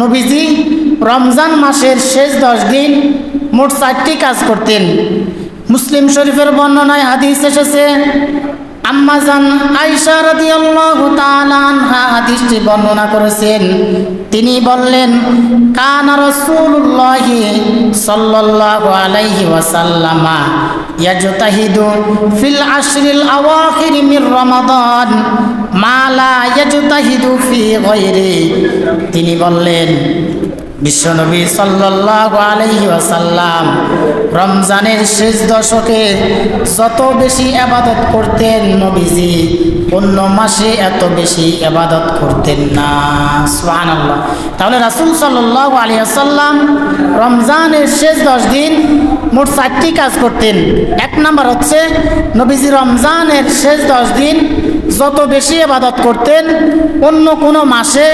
নবীজি রমজান মাসের শেষ 10 দিন মোট 4টি কাজ করতেন। মুসলিম শরীফের বর্ণনায় হাদিস এসেছে, আম্মা জান আয়েশা রাদিয়াল্লাহু তাআলা আনহা হাদিসটি বর্ণনা করেছেন। তিনি বললেন, কানা রাসূলুল্লাহি সাল্লাল্লাহু আলাইহি ওয়াসাল্লাম ইয়াজতাহিদু ফিল আশরিল আওয়াখির মির রমাদান মা লা ইয়াজতাহিদু ফি গায়রি। তিনি বললেন, বিশ্বনবী সাল্লাল্লাহু আলাইহি ওয়াসাল্লাম রমজানের শেষ দশকে যত বেশি ইবাদত করতেন, নবীজি অন্য মাসে এত বেশি ইবাদত করতেন না। সুবহানাল্লাহ। তাহলে রাসূল সাল্লাল্লাহু আলাইহি ওয়াসাল্লাম রমজানের শেষ 10 দিন মোট 4টি কাজ করতেন। এক নাম্বার হচ্ছে, নবীজি রমজানের শেষ 10 দিন যত বেশি ইবাদত করতেন, অন্য কোনো মাসে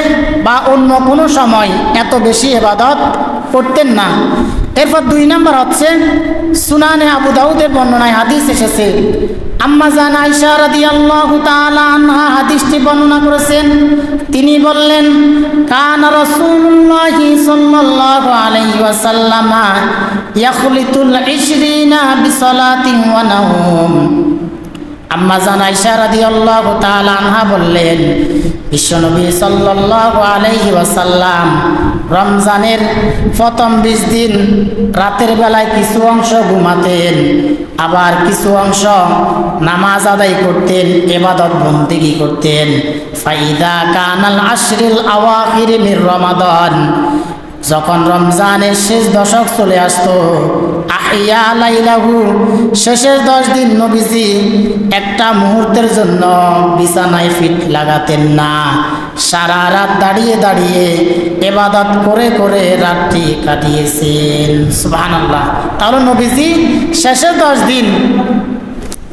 বা অন্য কোনো সময় এত বেশি ইবাদত করতেন না। এরপর 2 নাম্বার হচ্ছে, সুনানে আবু দাউদের বর্ণনায় হাদিস এসেছে, আম্মা জান আয়েশা রাদিয়াল্লাহু তাআলা আনহা হাদিসটি বর্ণনা করেছেন। তিনি বললেন, কানা রাসূলুল্লাহি সাল্লাল্লাহু আলাইহি ওয়াসাল্লাম ইয়াখলিতুল 20 বিসালাতিন ওয়া নাওম। আম্মা জান আয়েশা রাদিয়াল্লাহু তাআলা আনহা বললেন, বিশ্বনবী সাল্লাল্লাহু আলাইহি ওয়াসাল্লাম রমজানের প্রথম 20 দিন রাতের বেলায় কিছু অংশ ঘুমাতেন, আবার কিছু অংশ নামাজ আদায় করতেন, ইবাদত বন্দেগী করতেন। ফাইদা কানাল আশরিল আওয়াখির মির রমাদান, যখন রমজানের শেষ দশক চলে আসতো, আহিয়া লাইলাহু, শেষের 10 দিন নবীজি একটা মুহূর্তের জন্য বিছানায় ফিট লাগাতেন না, সারা রাত দাঁড়িয়ে দাঁড়িয়ে ইবাদত করে করে রাতটি কাটিয়েছেন। সুবহানাল্লাহ। তাহলে নবীজি শেষের 10 দিন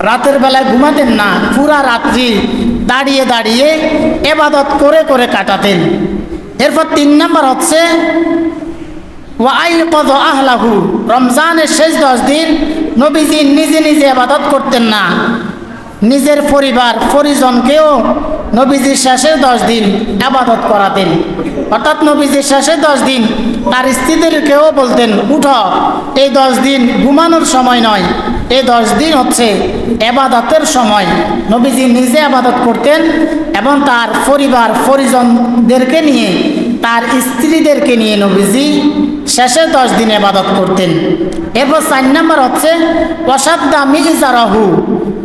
রাতের বেলায় ঘুমাতেন না, পুরা রাত্রি দাঁড়িয়ে দাঁড়িয়ে ইবাদত করে করে কাটাতেন। এরপর 3 নাম্বার হচ্ছে, ওয়াইকদ আহলাহু, রমজানের শেষ 10 দিন নবীজি নিজে নিজে ইবাদত করতেন না, নিজের পরিজনকেও নবীজি শেষের 10 দিন ইবাদত করাতেন। অর্থাৎ নবীজি শেষের 10 দিন তার স্ত্রীদেরকেও বলতেন, উঠো, এই 10 দিন ঘুমানোর সময় নয়, এই 10 দিন হচ্ছে ইবাদতের সময়। নবীজি নিজে ইবাদত করতেন এবং তার পরিজনদেরকে নিয়ে, তার স্ত্রীদেরকে নিয়ে নবীজি শেষের 10 দিন ইবাদত করতেন। এরপর 4 নাম্বার হচ্ছে, ওয়াসাদ্দা মিজারাহু,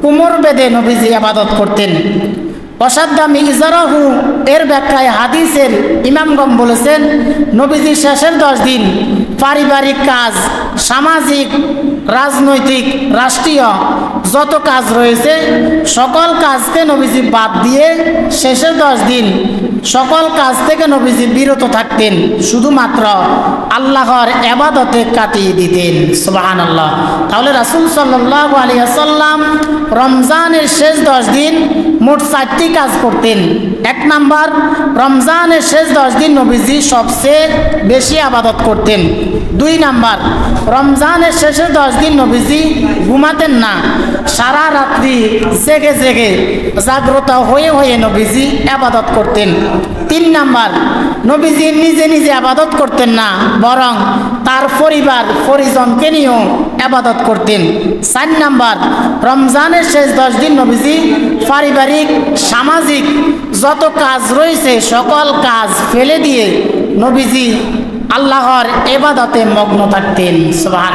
কোমর বেঁধে নবীজি ইবাদত করতেন। ওয়াসাদ্দা মিজারাহু এর ব্যাখ্যায় হাদিসের ইমামগণ বলেছেন, নবীজি শেষের 10 দিন পারিবারিক কাজ, সামাজিক, রাজনৈতিক, রাষ্ট্রীয় যত কাজ রয়েছে সকল কাজকে নবীজি বাদ দিয়ে শেষের 10 দিন সকল কাজ থেকে নবীজি বিরত থাকতেন, শুধুমাত্র আল্লাহর ইবাদতে কাটিয়ে দিতেন। সুবহানাল্লাহ। তাহলে রাসূল সাল্লাল্লাহু আলাইহি ওয়াসাল্লাম রমজানের শেষ 10 দিন মোট 4টি কাজ করতেন। 1 নাম্বার, রমজানের শেষ 10 দিন নবীজি সবচেয়ে বেশি ইবাদত করতেন। 2 নাম্বার, রমজানের শেষের 10 দিন নবীজি ঘুমাতেন না, সারা রাত্রি জেগে জেগে জাগ্রত হয়ে হয়ে নবীজি ইবাদত করতেন। 3 নাম্বার, নবীজি নিজে নিজে ইবাদত করতেন না, বরং তার পরিজনকে নিয়েও ইবাদত করতেন। 4 নাম্বার, রমজানের শেষ 10 দিন নবীজি পারিবারিক, সামাজিক যত কাজ রয়েছে সকল কাজ ফেলে দিয়ে নবীজি আল্লাহর ইবাদতে মগ্ন থাকতেন। সুবহান।